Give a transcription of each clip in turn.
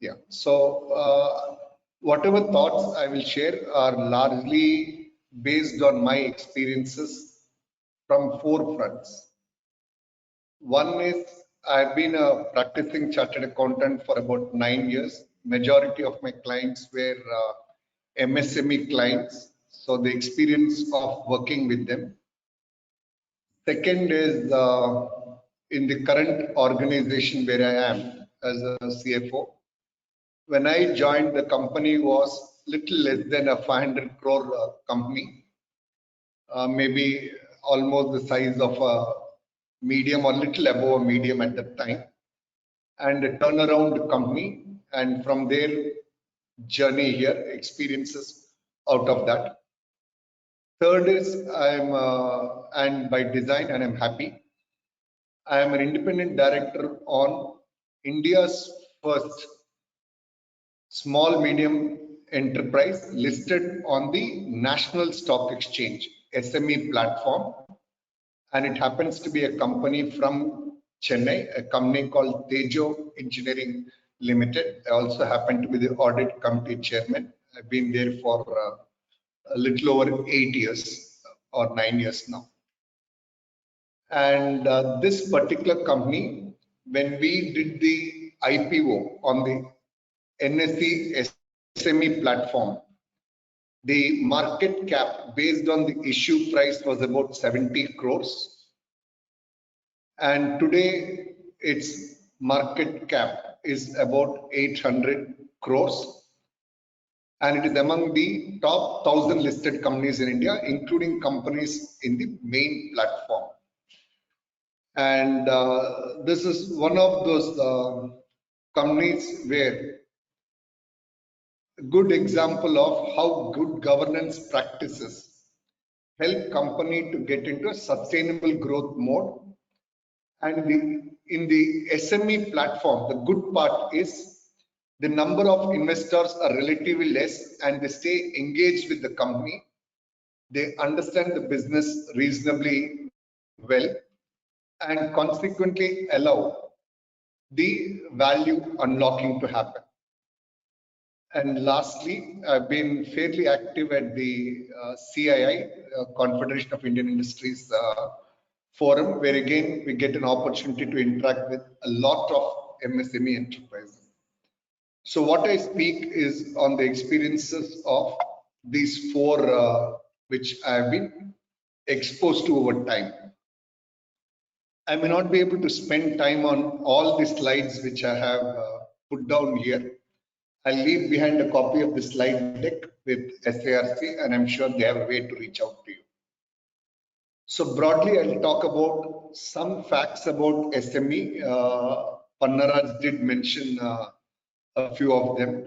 Yeah. So whatever thoughts I will share are largely based on my experiences from four fronts. One is I've been a practicing chartered accountant for about 9 years. Majority of my clients were MSME clients, so the experience of working with them. Second is in the current organization where I am as a CFO. When I joined, the company was little less than a 500 crore company, maybe almost the size of a medium or little above a medium at that time, and a turnaround company. And from their journey here, experiences out of that. Third is I'm and by design, and I'm happy. I am an independent director on India's first small medium enterprise listed on the National Stock Exchange SME platform, and it happens to be a company from Chennai, a company called Tejo Engineering Limited. I also happen to be the audit committee chairman. I've been there for a little over 8 years or 9 years now. And this particular company, when we did the IPO on the NSE SME platform, the market cap based on the issue price was about 70 crores. And today its market cap is about 800 crores. And it is among the top 1,000 listed companies in India, including companies in the main platform. And this is one of those companies where a good example of how good governance practices help company to get into a sustainable growth mode. And in the SME platform, the good part is the number of investors are relatively less and they stay engaged with the company. They understand the business reasonably well and consequently allow the value unlocking to happen. And lastly, I've been fairly active at the CII, Confederation of Indian Industries forum, where again we get an opportunity to interact with a lot of MSME enterprises. So what I speak is on the experiences of these four which I have been exposed to over time. I may not be able to spend time on all the slides which I have put down here. I'll leave behind a copy of the slide deck with SARC, and I'm sure they have a way to reach out to you. So broadly, I'll talk about some facts about SME. Pannaraj did mention a few of them.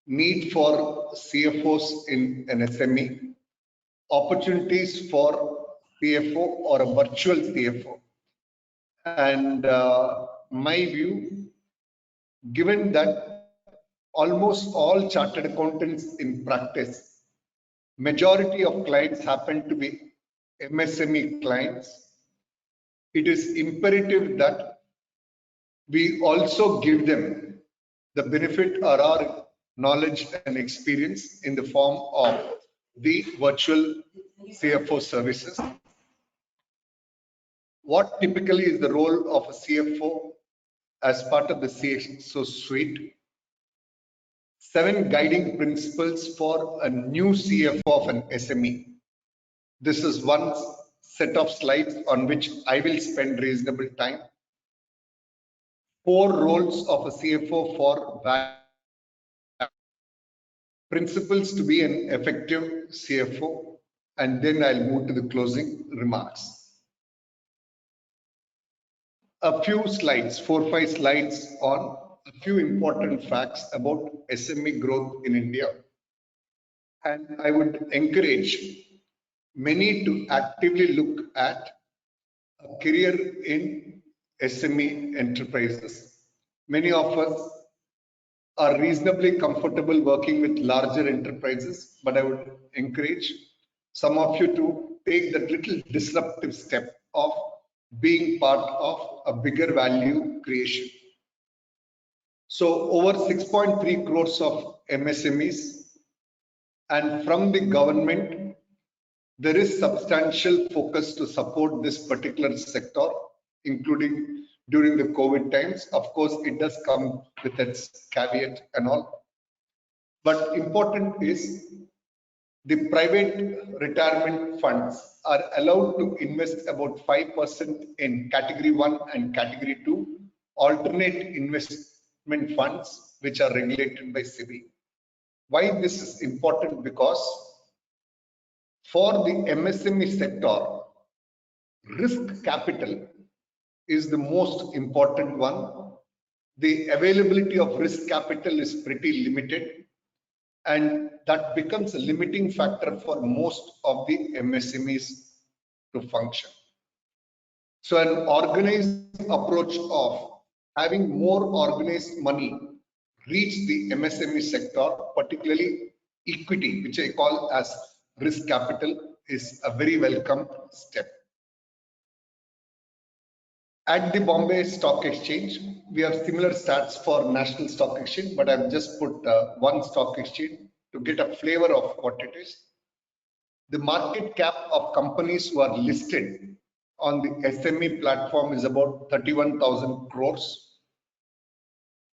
Need for CFOs in an SME, opportunities for CFO or a virtual CFO. And my view, given that almost all chartered accountants in practice, majority of clients happen to be MSME clients, it is imperative that we also give them the benefit or our knowledge and experience in the form of the virtual CFO services. What typically is the role of a CFO as part of the CFO suite? 7 guiding principles for a new CFO of an SME. This is one set of slides on which I will spend reasonable time. 4 roles of a CFO for principles to be an effective CFO, and then I'll move to the closing remarks. A few slides, 4 or 5 slides on a few important facts about SME growth in India. And I would encourage many to actively look at a career in SME enterprises. Many of us are reasonably comfortable working with larger enterprises, but I would encourage some of you to take that little disruptive step of being part of a bigger value creation. So over 6.3 crores of MSMEs, and from the government, there is substantial focus to support this particular sector, including during the COVID times. Of course, it does come with its caveat and all. But important is the private retirement funds are allowed to invest about 5% in category 1 and category 2 alternate investment funds, which are regulated by SEBI. Why this is important? Because for the MSME sector, risk capital is the most important one. The availability of risk capital is pretty limited, and that becomes a limiting factor for most of the MSMEs to function. So an organized approach of having more organized money reach the MSME sector, particularly equity, which I call as risk capital, is a very welcome step. At the Bombay Stock Exchange, we have similar stats for National Stock Exchange, but I've just put one stock exchange to get a flavor of what it is. The market cap of companies who are listed on the SME platform is about 31,000 crores,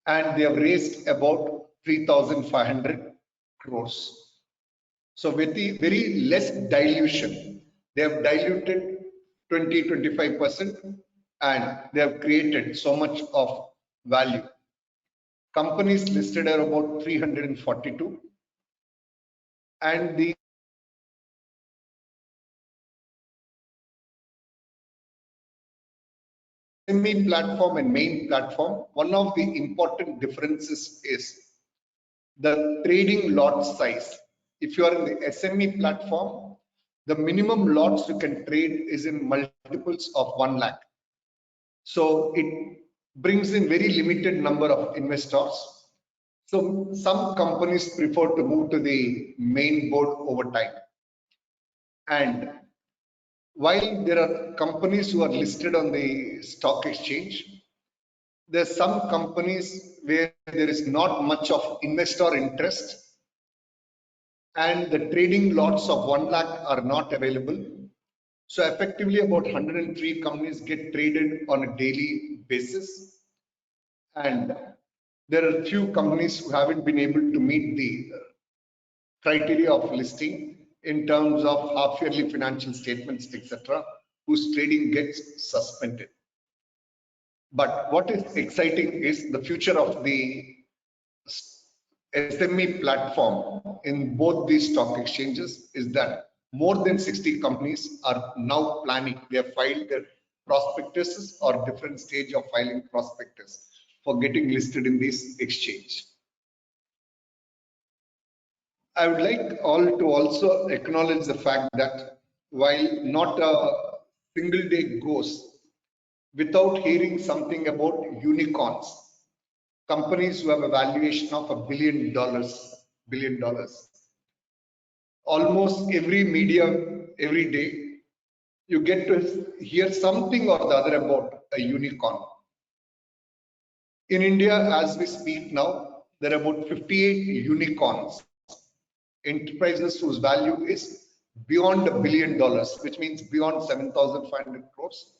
and they have raised about 3,500 crores. So with the very less dilution, they have diluted 20-25%, and they have created so much of value. Companies listed are about 342, and the SME platform and main platform, one of the important differences is the trading lot size. If you are in the SME platform, the minimum lots you can trade is in multiples of 1 lakh. So it brings in very limited number of investors. So some companies prefer to move to the main board over time. And while there are companies who are listed on the stock exchange, there are some companies where there is not much of investor interest, and the trading lots of 1 lakh are not available. So effectively about 103 companies get traded on a daily basis, and there are few companies who haven't been able to meet the criteria of listing in terms of half-yearly financial statements, etc., whose trading gets suspended. But what is exciting is the future of the SME platform in both these stock exchanges is that more than 60 companies are now planning. They have filed their prospectuses or different stage of filing prospectus for getting listed in this exchange. I would like all to also acknowledge the fact that while not a single day goes without hearing something about unicorns, companies who have a valuation of $1 billion, almost every media, every day, you get to hear something or the other about a unicorn. In India, as we speak now, there are about 58 unicorns, enterprises whose value is beyond $1 billion, which means beyond 7,500 crores.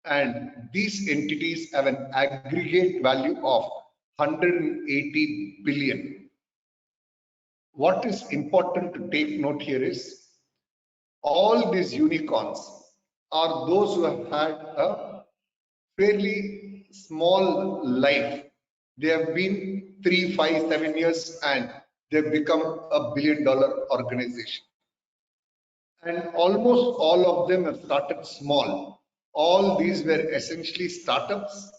And these entities have an aggregate value of 180 billion. What is important to take note here is all these unicorns are those who have had a fairly small life. They have been 3, 5, 7 years and they've become a $1 billion organization. And almost all of them have started small. All these were essentially startups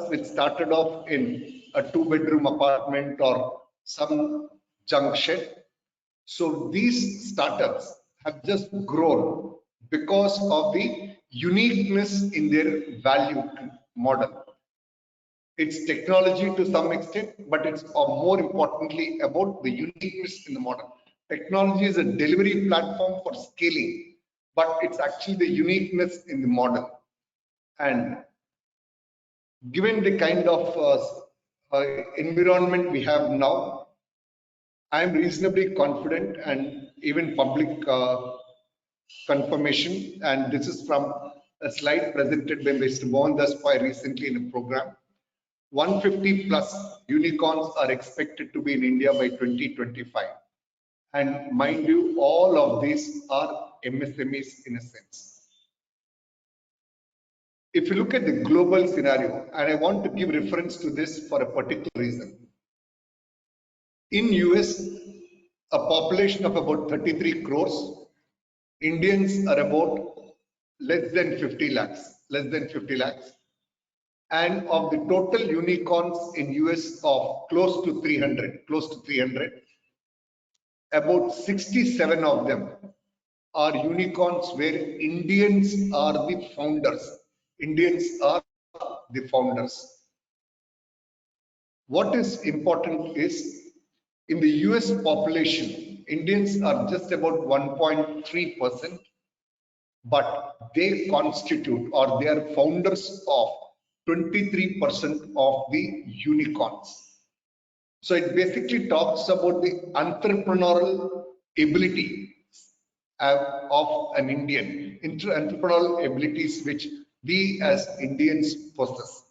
which started off in a 2-bedroom apartment or some junk shed. So these startups have just grown because of the uniqueness in their value model. It's technology to some extent, but it's more importantly about the uniqueness in the model. Technology is a delivery platform for scaling, but it's actually the uniqueness in the model. And given the kind of environment we have now, I am reasonably confident, and even public confirmation, and this is from a slide presented by Mr. Mohandas Pai recently in a program. 150 plus unicorns are expected to be in India by 2025. And mind you, all of these are MSMEs in a sense. If you look at the global scenario, and I want to give reference to this for a particular reason. In US, a population of about 33 crores, Indians are about less than 50 lakhs. And of the total unicorns in US of close to 300, about 67 of them are unicorns where Indians are the founders. What is important is in the US population, Indians are just about 1.3%, but they constitute or they are founders of 23% of the unicorns. So it basically talks about the entrepreneurial ability of an Indian, entrepreneurial abilities which we as Indians possess.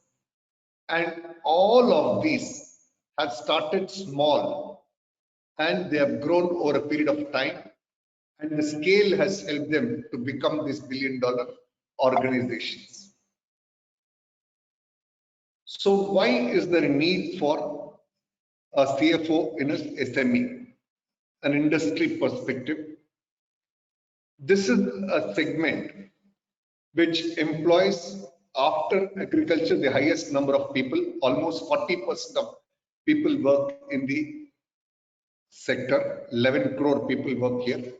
And all of these have started small and they have grown over a period of time, and the scale has helped them to become these billion-dollar organizations. So why is there a need for a CFO in a SME, an industry perspective? This is a segment which employs, after agriculture, the highest number of people. Almost 40% of people work in the sector. 11 crore people work here.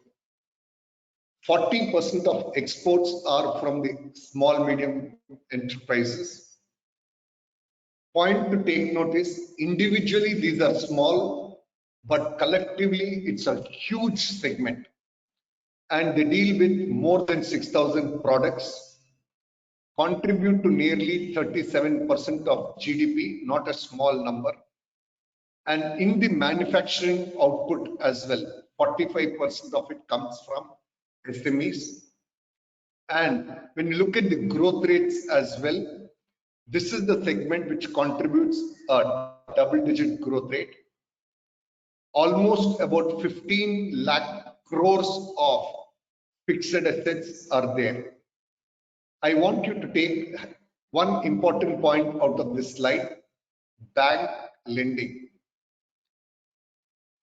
40% of exports are from the small medium enterprises. Point to take note is, individually these are small, but collectively it's a huge segment, and they deal with more than 6,000 products, contribute to nearly 37% of GDP, not a small number. And in the manufacturing output as well, 45% of it comes from SMEs. And when you look at the growth rates as well, this is the segment which contributes a double-digit growth rate. Almost about 15 lakh crores of fixed assets are there. I want you to take one important point out of this slide: bank lending.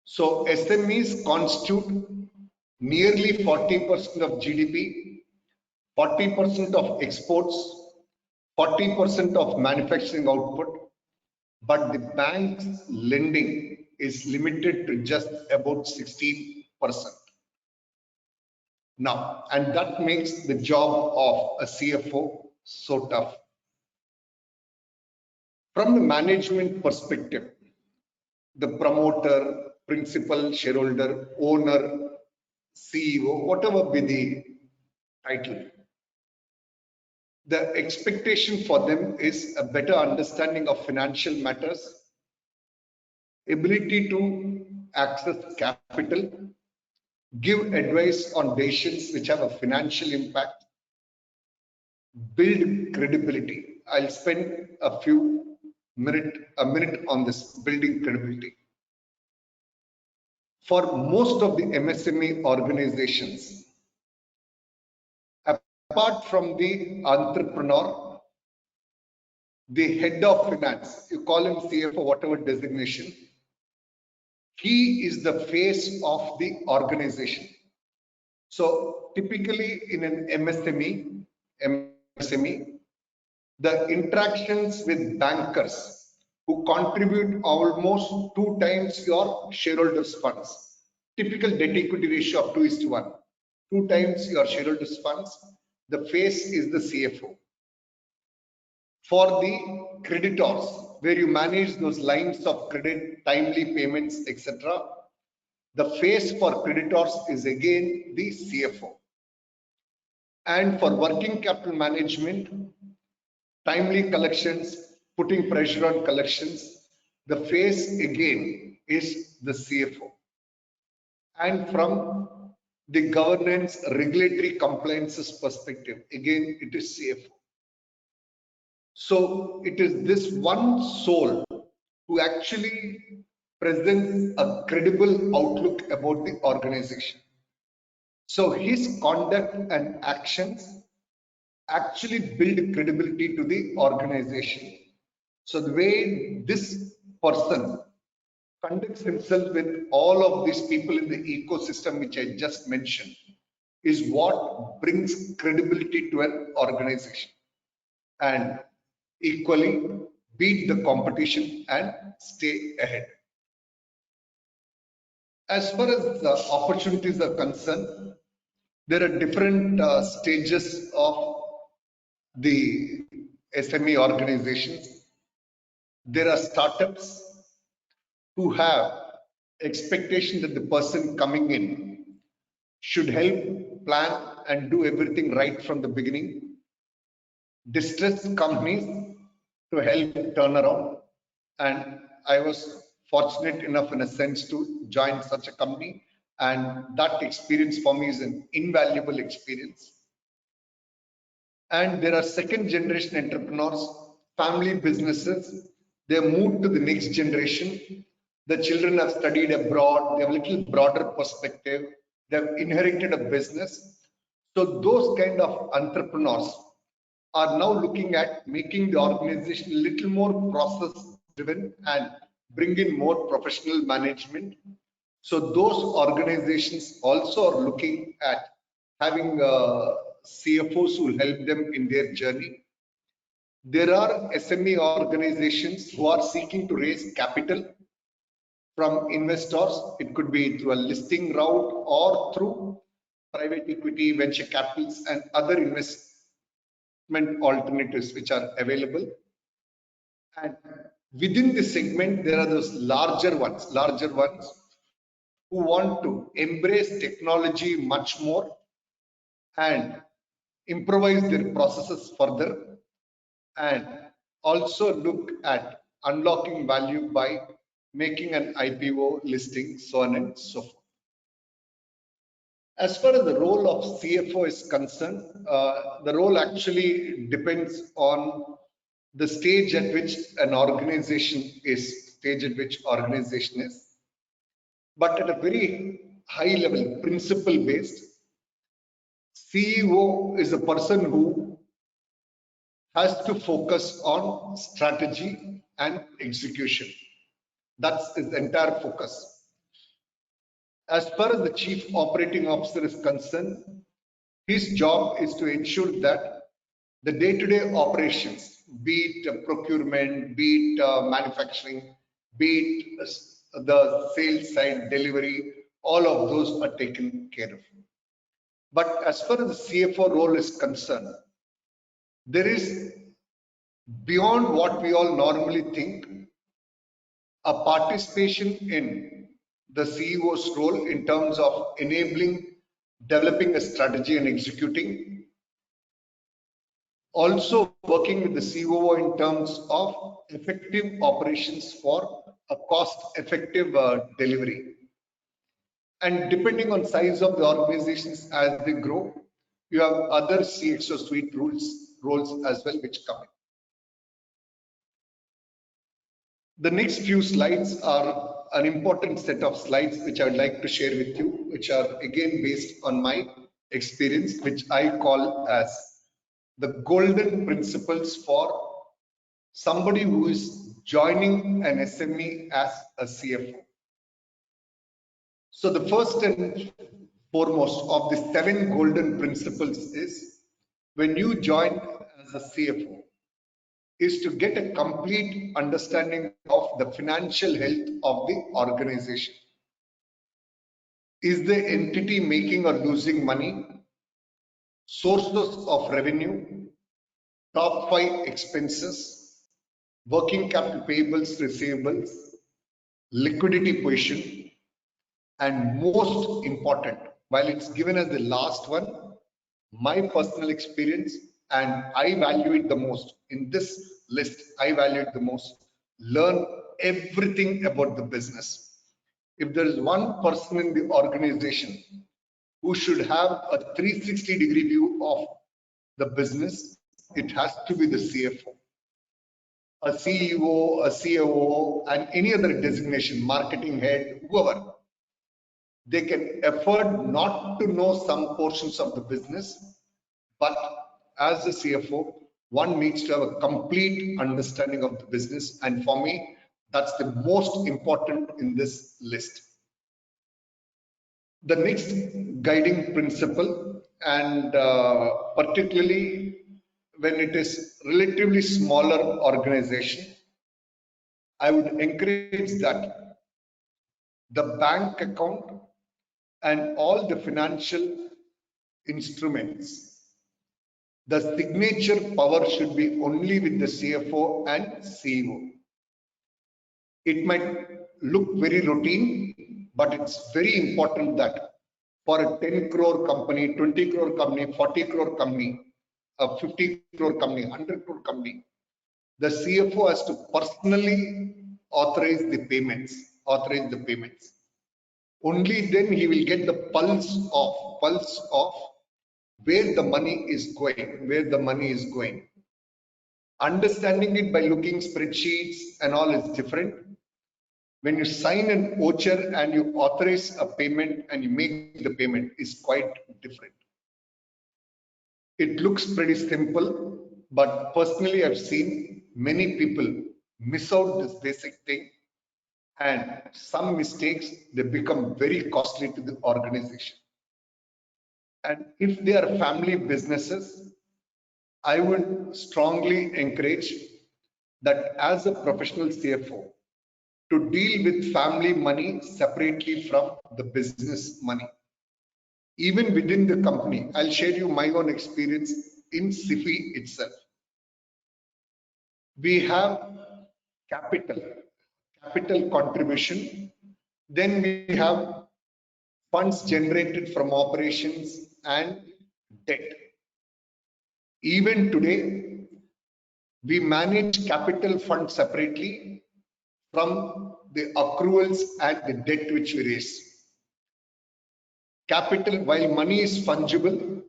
So SMEs constitute nearly 40% of GDP, 40% of exports, 40% of manufacturing output, but the bank's lending is limited to just about 16%. Now, and that makes the job of a CFO so tough. From the management perspective, the promoter, principal, shareholder, owner, CEO, whatever be the title, the expectation for them is a better understanding of financial matters, ability to access capital, give advice on decisions which have a financial impact, build credibility. I'll spend a minute on this, building credibility. For most of the MSME organizations, apart from the entrepreneur, the head of finance, you call him CFO, whatever designation, he is the face of the organization. So typically in an MSME, the interactions with bankers who contribute almost 2 times your shareholders' funds. Typical debt equity ratio of 2:1. 2 times your shareholders' funds. The face is the CFO. For the creditors, where you manage those lines of credit, timely payments, etc., the face for creditors is again the CFO. And for working capital management, timely collections, putting pressure on collections, The face again is the CFO. And from the governance regulatory compliances perspective, again, it is CFO. So it is this one soul who actually presents a credible outlook about the organization. So his conduct and actions actually build credibility to the organization. So the way this person conducts himself with all of these people in the ecosystem, which I just mentioned, is what brings credibility to an organization and equally beat the competition and stay ahead. As far as the opportunities are concerned, there are different stages of the SME organizations. There are startups who have expectation that the person coming in should help plan and do everything right from the beginning. Distressed companies to help turn around, and I was fortunate enough in a sense to join such a company, and that experience for me is an invaluable experience. And there are second generation entrepreneurs, family businesses. They moved to the next generation. The children have studied abroad. They have a little broader perspective. They have inherited a business. So those kind of entrepreneurs are now looking at making the organization a little more process driven and bring in more professional management. So those organizations also are looking at having CFOs who will help them in their journey. There are SME organizations who are seeking to raise capital from investors. It could be through a listing route or through private equity, venture capitals, and other investment alternatives which are available. And within the segment, there are those larger ones who want to embrace technology much more and improvise their processes further, and also look at unlocking value by making an IPO listing, so on and so forth. As far as the role of CFO is concerned, the role actually depends on the stage at which an organization is, But at a very high level, principle based, CEO is a person who has to focus on strategy and execution. That's his entire focus. As far as the chief operating officer is concerned, his job is to ensure that the day-to-day operations, be it procurement, be it manufacturing, be it the sales side, delivery, all of those are taken care of. But as far as the CFO role is concerned, there is, beyond what we all normally think, a participation in the CEO's role in terms of enabling, developing a strategy and executing. Also working with the COO in terms of effective operations for a cost-effective delivery. And depending on size of the organizations as they grow, you have other CXO suite roles as well which come in. The next few slides are an important set of slides which I would like to share with you, which are again based on my experience, which I call as the golden principles for somebody who is joining an SME as a CFO. So the first and foremost of the 7 golden principles is, when you join as a CFO, is to get a complete understanding of the financial health of the organization. Is the entity making or losing money? Sources of revenue, top 5 expenses, working capital payables, receivables, liquidity position, and most important, while it's given as the last one, my personal experience, and I value it the most in this list, I value it the most, learn everything about the business. If there is one person in the organization who should have a 360-degree view of the business, it has to be the CFO. A CEO, a COO, and any other designation, marketing head, whoever, they can afford not to know some portions of the business, but as a CFO, one needs to have a complete understanding of the business. And for me, that's the most important in this list. The next guiding principle, and particularly when it is relatively smaller organization, I would encourage that the bank account and all the financial instruments, the signature power should be only with the CFO and CEO. It might look very routine, but it's very important that for a 10 crore company, 20 crore company, 40 crore company, a 50 crore company, 100 crore company, the CFO has to personally authorize the payments. Only then he will get the pulse of where the money is going. Understanding it by looking spreadsheets and all is different. When you sign an voucher and you authorize a payment and you make the payment is quite different. It looks pretty simple, but personally I've seen many people miss out this basic thing, and some mistakes, they become very costly to the organization. And if they are family businesses, I would strongly encourage that as a professional CFO to deal with family money separately from the business money. Even within the company, I'll share you my own experience in SIFI itself. We have capital contribution, then we have funds generated from operations and debt. Even today, we manage capital fund separately from the accruals and the debt which we raise. Capital, while money is fungible,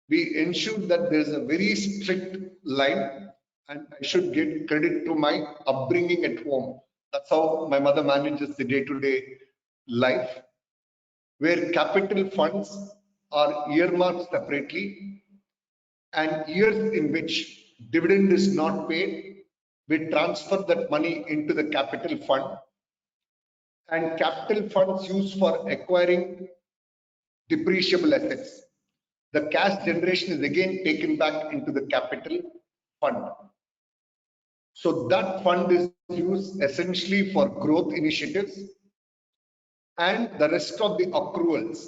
we ensure that there is a very strict line, and I should give credit to my upbringing at home. That's how my mother manages the day-to-day life, where capital funds are earmarked separately, and years in which dividend is not paid, we transfer that money into the capital fund, and capital funds used for acquiring depreciable assets. The cash generation is again taken back into the capital fund. So that fund is used essentially for growth initiatives, and the rest of the accruals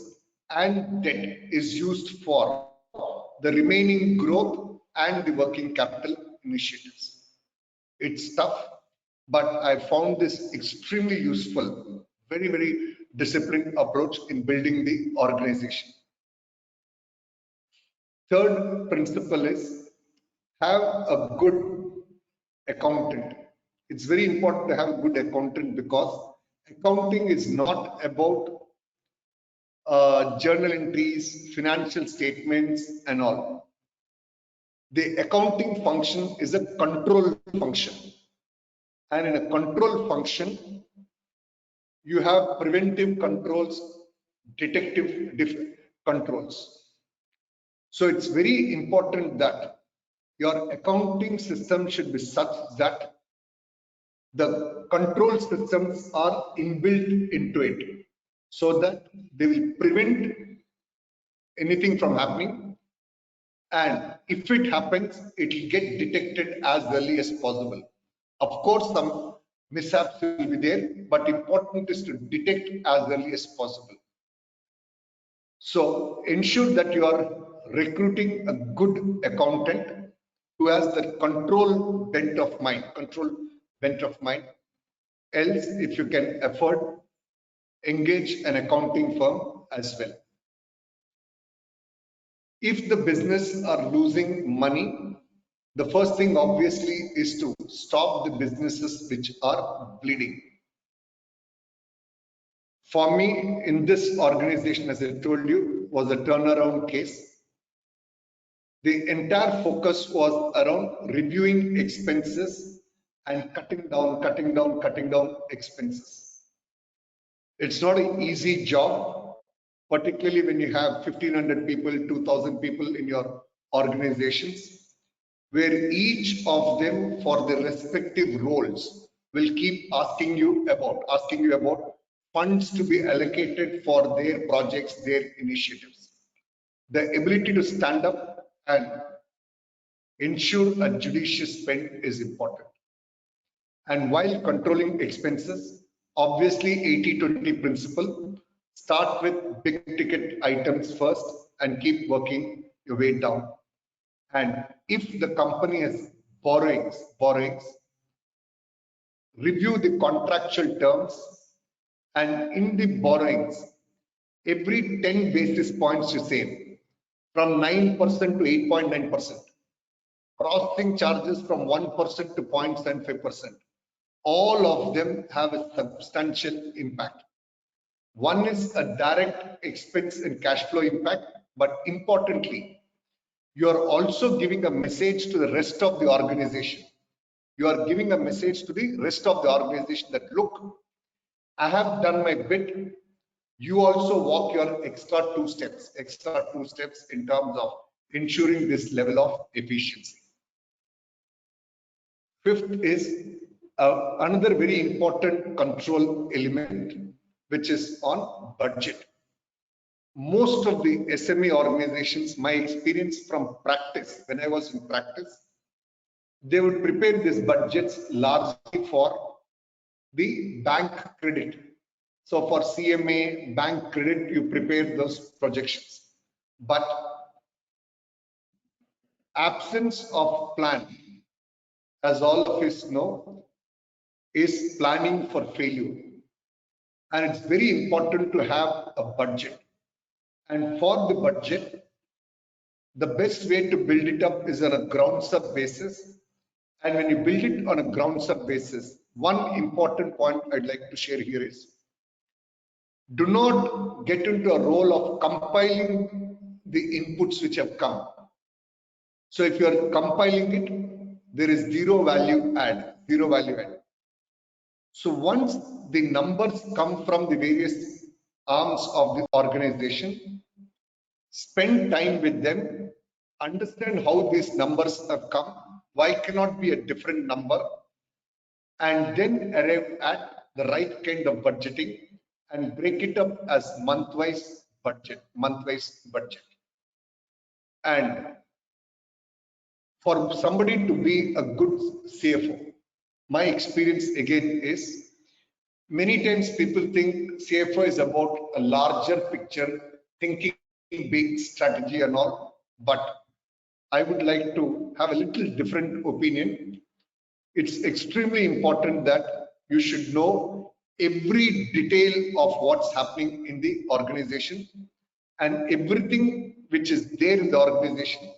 and debt is used for the remaining growth and the working capital initiatives. It's tough, but I found this extremely useful, very, very disciplined approach in building the organization. Third principle is have a good accountant. It's very important to have a good accountant, because accounting is not about journal entries, financial statements and all. The accounting function is a control function, and in a control function you have preventive controls, detective controls. So it's very important that your accounting system should be such that the control systems are inbuilt into it, so that they will prevent anything from happening, and if it happens, it will get detected as early as possible. Of course, some mishaps will be there, but important is to detect as early as possible. So ensure that you are recruiting a good accountant who has the control bent of mind. Else, if you can afford, engage an accounting firm as well. If the business are losing money, The first thing obviously is to stop the businesses which are bleeding. For me, in this organization, as I told you, was a turnaround case. The entire focus was around reviewing expenses and cutting down expenses. It's not an easy job, particularly when you have 1,500 people, 2,000 people in your organizations, where each of them for their respective roles will keep asking you about funds to be allocated for their projects, their initiatives. The ability to stand up and ensure a judicious spend is important. And while controlling expenses, obviously 80-20 principle, start with big ticket items first and keep working your way down. And if the company has borrowings, review the contractual terms, and in the borrowings, every 10 basis points you save, from 9% to 8.9%, processing charges from 1% to 0.75%. All of them have a substantial impact. One is a direct expense and cash flow impact, but importantly, you are also giving a message to the rest of the organization. You are giving a message to the rest of the organization that, look, I have done my bit. You also walk your extra two steps in terms of ensuring this level of efficiency. Fifth is another very important control element, which is on budget. Most of the SME organizations, my experience from practice, when I was in practice, they would prepare these budgets largely for the bank credit. So for CMA, bank credit, you prepare those projections. But absence of plan, as all of us know, is planning for failure. And it's very important to have a budget. And for the budget, the best way to build it up is on a grounds up basis. And when you build it on a grounds up basis, one important point I'd like to share here is, do not get into a role of compiling the inputs which have come. So if you are compiling it, there is zero value add. So once the numbers come from the various arms of the organization, spend time with them, understand how these numbers have come, why cannot be a different number, and then arrive at the right kind of budgeting and break it up as month-wise budget. And for somebody to be a good CFO, my experience again is, many times people think CFO is about a larger picture, thinking big strategy and all, but I would like to have a little different opinion. It's extremely important that you should know every detail of what's happening in the organization, and everything which is there in the organization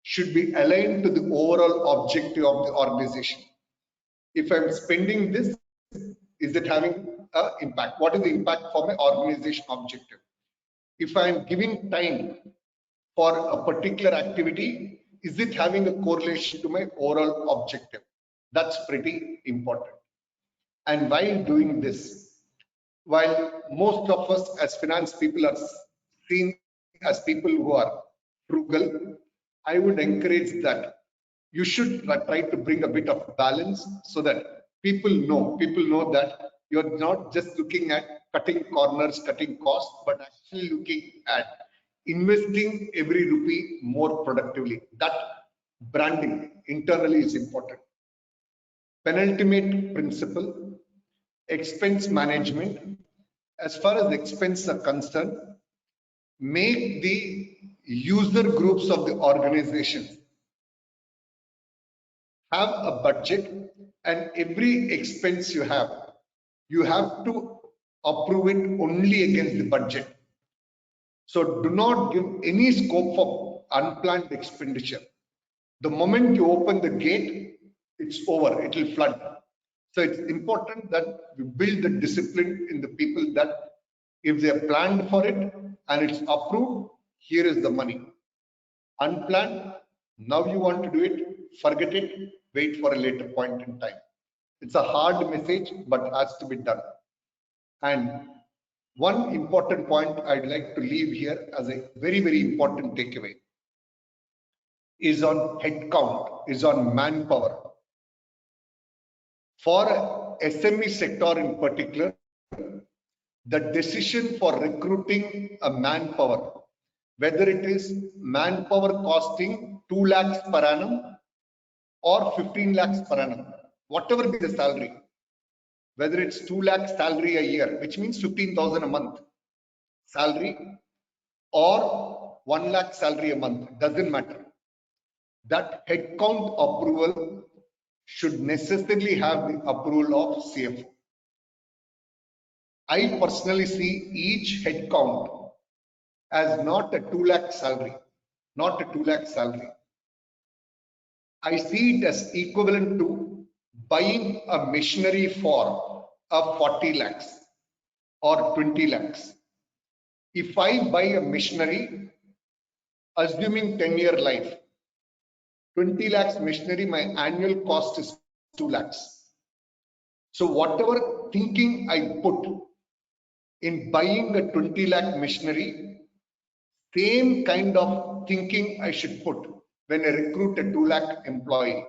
should be aligned to the overall objective of the organization. If I'm spending this, is it having an impact? What is the impact for my organization objective? If I'm giving time for a particular activity, is it having a correlation to my overall objective? That's pretty important. And while doing this, while most of us as finance people are seen as people who are frugal, I would encourage that you should try to bring a bit of balance so that people know that you're not just looking at cutting corners, cutting costs, but actually looking at investing every rupee more productively. That branding internally is important. Penultimate principle, expense management. As far as expenses are concerned, make the user groups of the organization have a budget, and every expense you have to approve it only against the budget. So do not give any scope for unplanned expenditure. The moment you open the gate, it's over, it will flood. So it's important that we build the discipline in the people that if they have planned for it and it's approved, here is the money. Unplanned, now you want to do it, forget it, wait for a later point in time. It's a hard message, but has to be done. And one important point I'd like to leave here as a very, very important takeaway is on headcount, is on manpower. For SME sector in particular, the decision for recruiting a manpower, whether it is manpower costing 2 lakhs per annum or 15 lakhs per annum, whatever be the salary, whether it's 2 lakhs salary a year, which means 15,000 a month salary, or 1 lakh salary a month, doesn't matter. That headcount approval should necessarily have the approval of CFO. I personally see each headcount as not a 2 lakh salary, not a 2 lakh salary. I see it as equivalent to buying a machinery for a 40 lakhs or 20 lakhs. If I buy a machinery, assuming 10-year life, 20 lakhs machinery, my annual cost is 2 lakhs. So whatever thinking I put in buying a 20 lakh machinery, same kind of thinking I should put when I recruit a 2 lakh employee.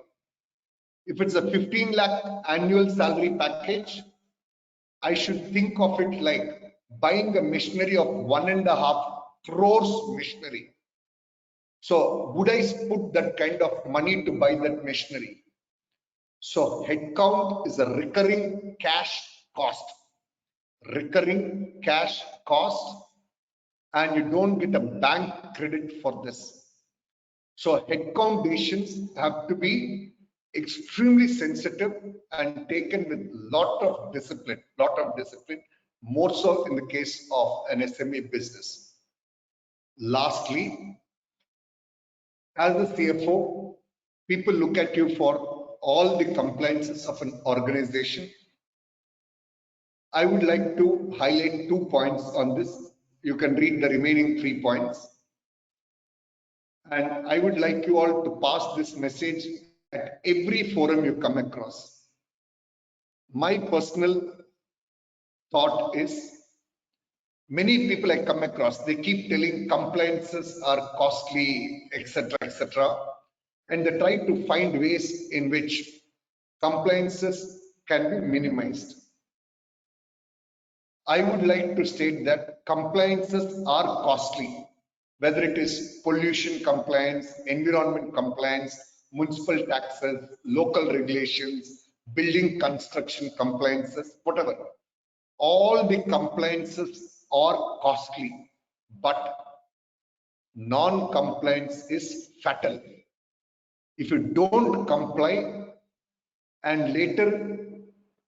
If it's a 15 lakh annual salary package, I should think of it like buying a machinery of 1.5 crores machinery. So would I put that kind of money to buy that machinery? So headcount is a recurring cash cost, and you don't get a bank credit for this. So headcount decisions have to be extremely sensitive and taken with lot of discipline, more so in the case of an SME business. Lastly, as a CFO, people look at you for all the compliances of an organization. I would like to highlight 2 points on this. You can read the remaining 3 points. And I would like you all to pass this message at every forum you come across. My personal thought is, many people I come across, they keep telling compliances are costly, etc., etc., and they try to find ways in which compliances can be minimized. I would like to state that compliances are costly, whether it is pollution compliance, environment compliance, municipal taxes, local regulations, building construction compliances, whatever. All the compliances are costly, but non-compliance is fatal. If you don't comply and later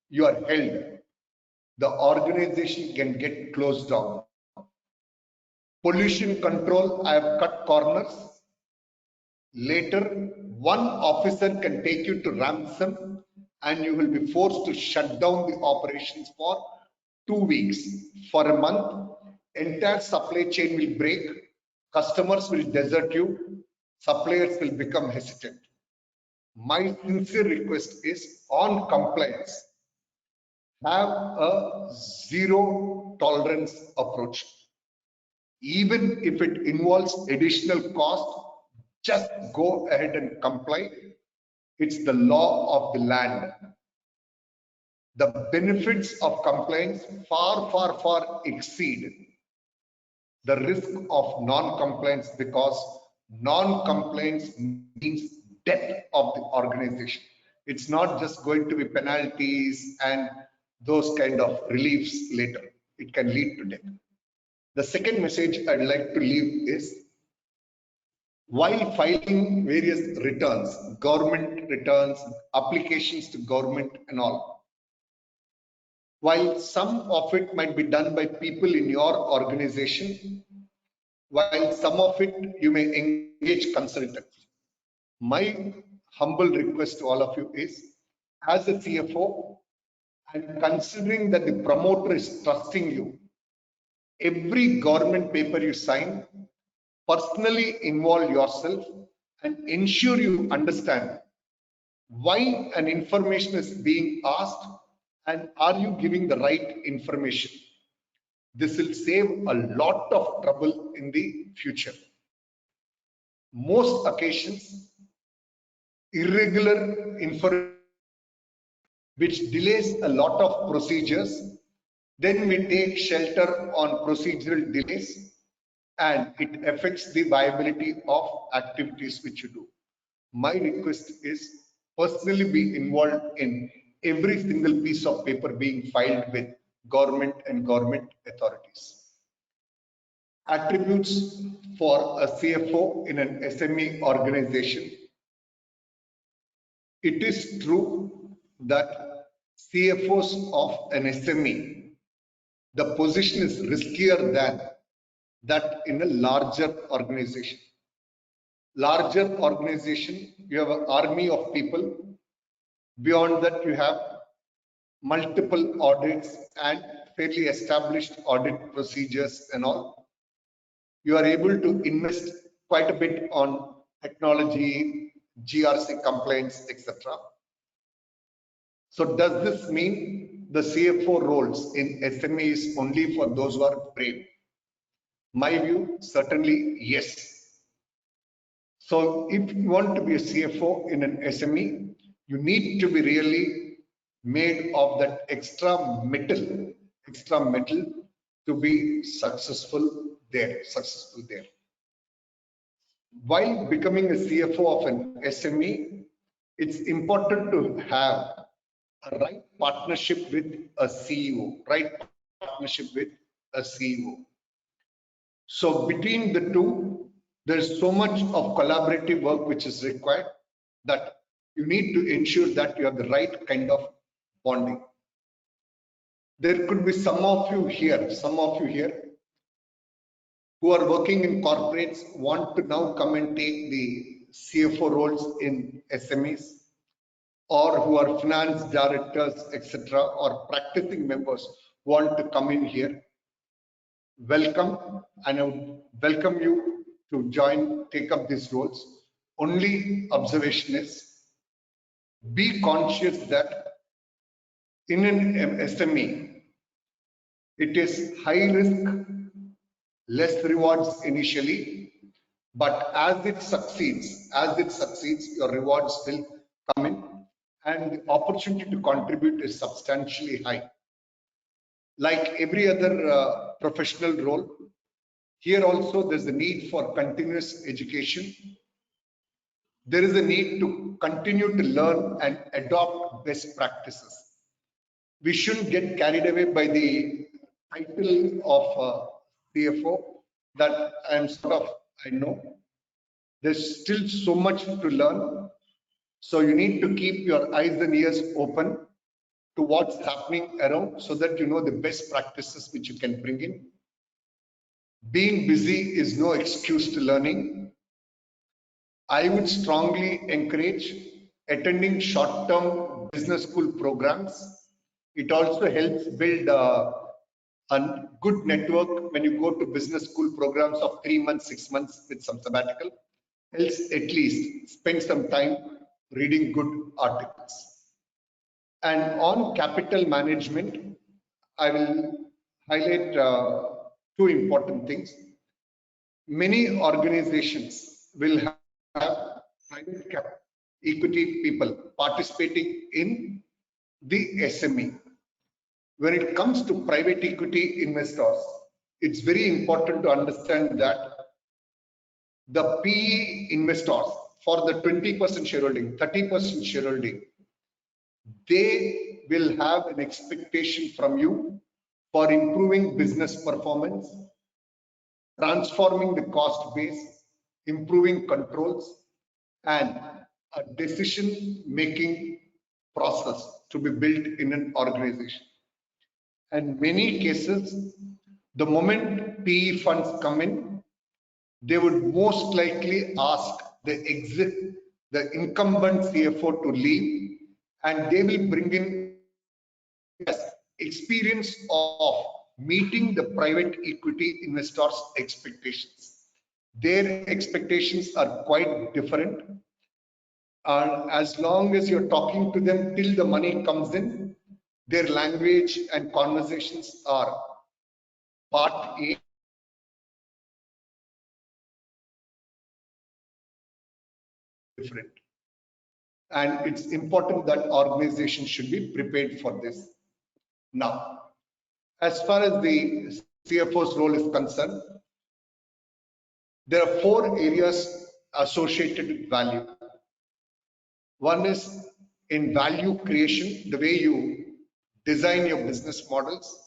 you are held, the organization can get closed down. Pollution control, I have cut corners. Later, one officer can take you to ransom and you will be forced to shut down the operations for 2 weeks. For a month, entire supply chain will break, customers will desert you, suppliers will become hesitant. My sincere request is on compliance, have a zero tolerance approach. Even if it involves additional cost, just go ahead and comply. It's the law of the land. The benefits of compliance far exceed the risk of non-compliance, because non-compliance means death of the organization. It's not just going to be penalties and those kind of reliefs later. It can lead to death. The second message I'd like to leave is, while filing various returns, government returns, applications to government and all, while some of it might be done by people in your organization, while some of it you may engage consultants, My humble request to all of you is, as a CFO, and considering that the promoter is trusting you, every government paper you sign, personally involve yourself and ensure you understand why an information is being asked and are you giving the right information. This will save a lot of trouble in the future. Most occasions, irregular information which delays a lot of procedures, then we take shelter on procedural delays and it affects the viability of activities which you do. My request is personally be involved in every single piece of paper being filed with government and government authorities. Attributes for a CFO in an SME organization. It is true that CFOs of an SME, the position is riskier than that in a larger organization. Larger organization, you have an army of people. Beyond that, you have multiple audits and fairly established audit procedures and all. You are able to invest quite a bit on technology, GRC compliance, etc. So does this mean the CFO roles in SME is only for those who are brave? My view, certainly yes. So if you want to be a CFO in an SME, you need to be really made of that extra metal to be successful there. While becoming a CFO of an SME, it's important to have a right partnership with a CEO. So between the two, there's so much of collaborative work which is required that you need to ensure that you have the right kind of bonding. There could be some of you here who are working in corporates want to now come and take the CFO roles in SMEs, or who are finance directors, etc., or practicing members want to come in here. Welcome, and I would welcome you to take up these roles. Only observation is, be conscious that in an SME, it is high risk, less rewards initially, but as it succeeds, your rewards will come in, and the opportunity to contribute is substantially high. Like every other professional role, here also there's a need for continuous education. There is a need to continue to learn and adopt best practices. We shouldn't get carried away by the title of CFO that I know. There's still so much to learn. So you need to keep your eyes and ears open to what's happening around so that you know the best practices which you can bring in. Being busy is no excuse to learning. I would strongly encourage attending short-term business school programs. It also helps build a good network when you go to business school programs of 3 months, 6 months with some sabbatical. Else, at least spend some time reading good articles. And on capital management, I will highlight two important things. Many organizations will have private equity people participating in the SME. When it comes to private equity investors, it's very important to understand that the PE investors for the 20% shareholding, 30% shareholding, they will have an expectation from you for improving business performance, transforming the cost base, improving controls, and a decision-making process to be built in an organization. And many cases, the moment PE funds come in, they would most likely ask the exit the incumbent CFO to leave, and they will bring in experience of meeting the private equity investors' expectations. Their expectations are quite different. And as long as you're talking to them till the money comes in, their language and conversations are part A. Different. And it's important that organizations should be prepared for this. Now, as far as the CFO's role is concerned, there are 4 areas associated with value. One is in value creation, the way you design your business models,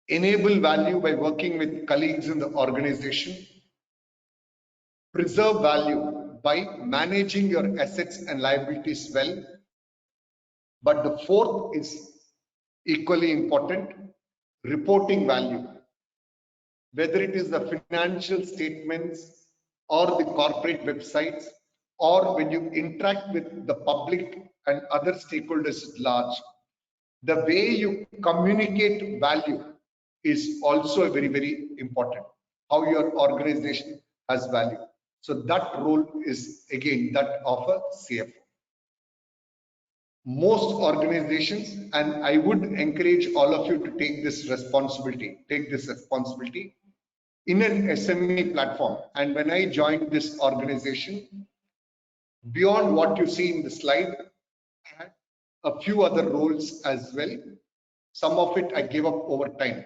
enable value by working with colleagues in the organization, preserve value by managing your assets and liabilities well. But the 4th is equally important, reporting value. Whether it is the financial statements or the corporate websites, or when you interact with the public and other stakeholders at large, the way you communicate value is also very, very important. How your organization has value. So that role is again that of a CFO. Most organizations, and I would encourage all of you to take this responsibility in an SME platform. And when I joined this organization, beyond what you see in the slide, I had a few other roles as well. Some of it I gave up over time.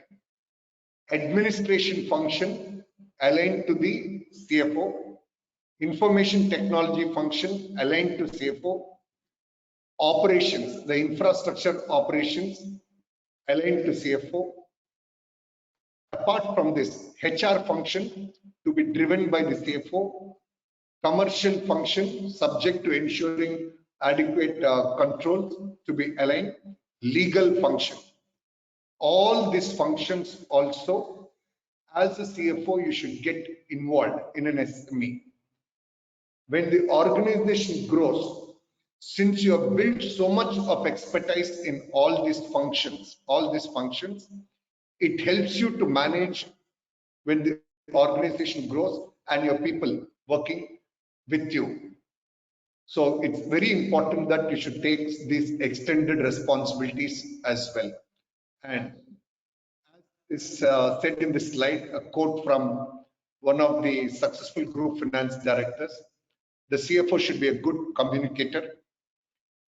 Administration function aligned to the CFO, information technology function aligned to CFO, operations, the infrastructure operations aligned to CFO. Apart from this, HR function to be driven by the CFO, commercial function subject to ensuring adequate controls to be aligned, legal function. All these functions also, as a CFO, you should get involved in an SME. When the organization grows, since you have built so much of expertise in all these functions, it helps you to manage when the organization grows and your people working with you. So it's very important that you should take these extended responsibilities as well. And as is said in this slide, a quote from one of the successful group finance directors: the CFO should be a good communicator,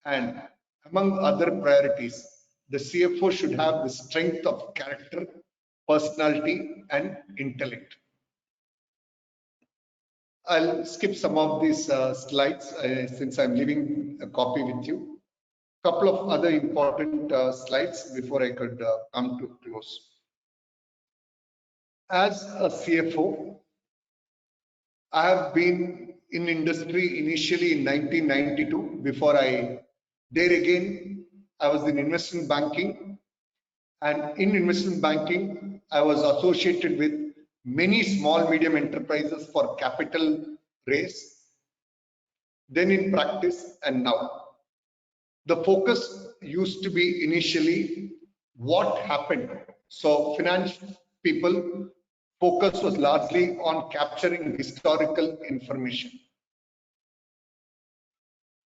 and among other priorities, the CFO should have the strength of character, personality, and intellect. I'll skip some of these slides since I'm leaving a copy with you. Couple of other important slides before I could come to close. As a CFO, I have been in industry initially in 1992. Before there again, I was in investment banking, and in investment banking, I was associated with many small medium enterprises for capital raise. Then in practice and now, the focus used to be initially what happened. So finance people focus was largely on capturing historical information.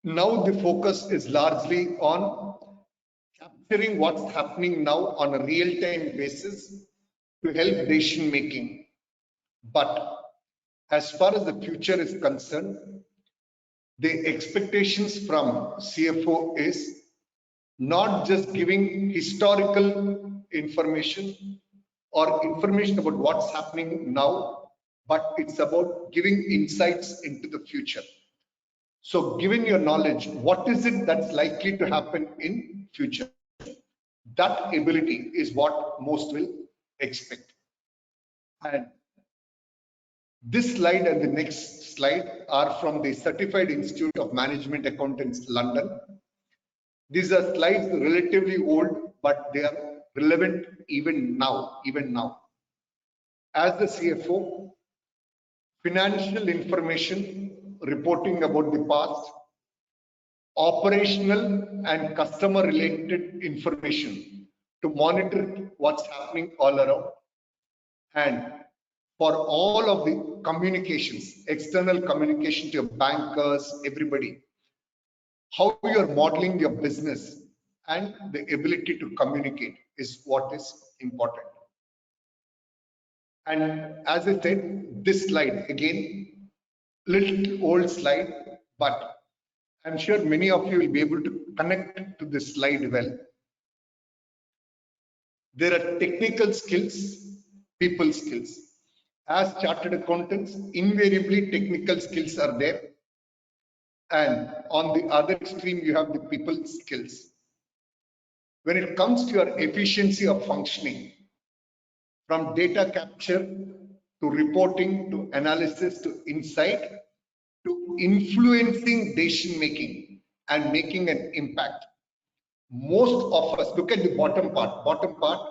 Now the focus is largely on capturing what's happening now on a real-time basis to help decision making. But as far as the future is concerned, the expectations from CFO is not just giving historical information or information about what's happening now, but it's about giving insights into the future. So given your knowledge, what is it that's likely to happen in future? That ability is what most will expect. And this slide and the next slide are from the Certified Institute of Management Accountants, London. These are slides relatively old, but they are relevant even now. As the CFO, financial information reporting about the past, operational and customer related information to monitor what's happening all around, and for all of the communications, external communication to your bankers, everybody, how you're modeling your business and the ability to communicate is what is important. And as I said, this slide again, little old slide, but I'm sure many of you will be able to connect to this slide well. There are technical skills, people skills. As chartered accountants, invariably technical skills are there. And on the other extreme, you have the people skills. When it comes to your efficiency of functioning, from data capture to reporting to analysis to insight to influencing decision making and making an impact. Most of us, look at the bottom part,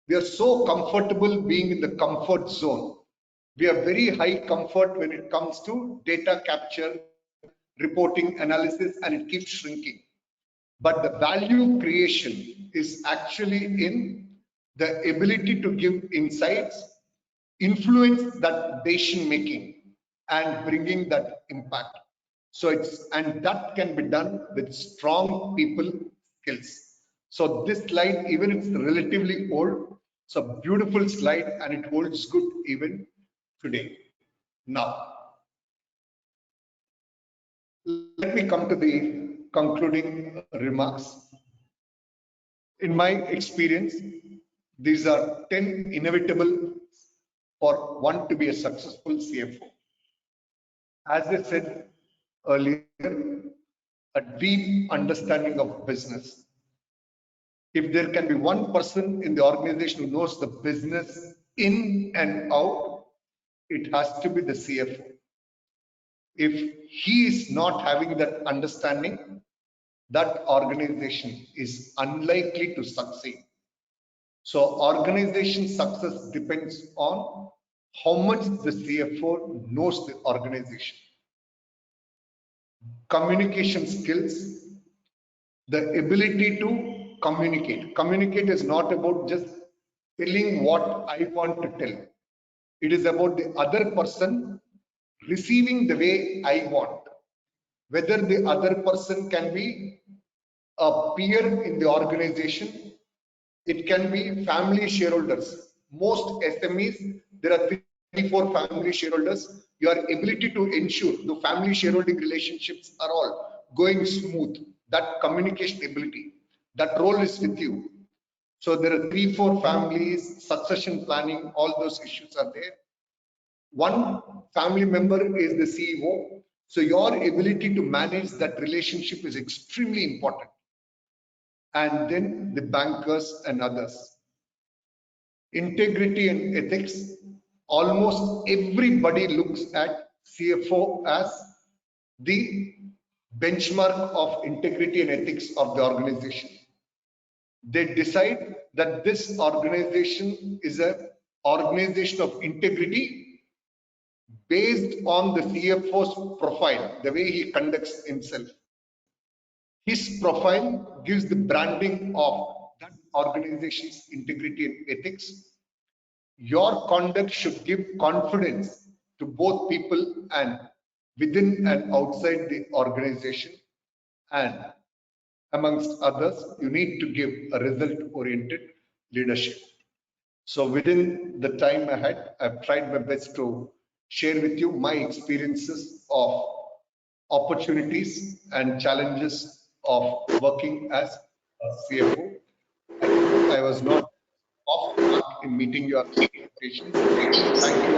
we are so comfortable being in the comfort zone. We have very high comfort when it comes to data capture, reporting, analysis, and it keeps shrinking. But the value creation is actually in the ability to give insights, influence that decision making, and bringing that impact. So and that can be done with strong people skills. So this slide, even it's relatively old, it's a beautiful slide and it holds good even today. Now, let me come to the concluding remarks. In my experience, these are 10 inevitable for one to be a successful CFO. As I said earlier, a deep understanding of business. If there can be one person in the organization who knows the business in and out, it has to be the CFO. If he is not having that understanding, that organization is unlikely to succeed. So organization success depends on how much the CFO knows the organization. Communication skills, the ability to communicate. Communicate is not about just telling what I want to tell. It is about the other person receiving the way I want. Whether the other person can be a peer in the organization, it can be family shareholders. Most SMEs, there are 3-4 family shareholders. Your ability to ensure the family shareholding relationships are all going smooth. That communication ability, that role is with you. So there are 3-4 families, succession planning, all those issues are there. One family member is the CEO. So your ability to manage that relationship is extremely important. And then the bankers and others. Integrity and ethics. Almost everybody looks at CFO as the benchmark of integrity and ethics of the organization. They decide that this organization is an organization of integrity based on the CFO's profile, the way he conducts himself. His profile gives the branding of that organization's integrity and ethics. Your conduct should give confidence to both people and within and outside the organization. And amongst others, you need to give a result-oriented leadership. So within the time ahead, I've tried my best to share with you my experiences of opportunities and challenges of working as a CFO. I was not off mark in meeting your expectations. Thank you.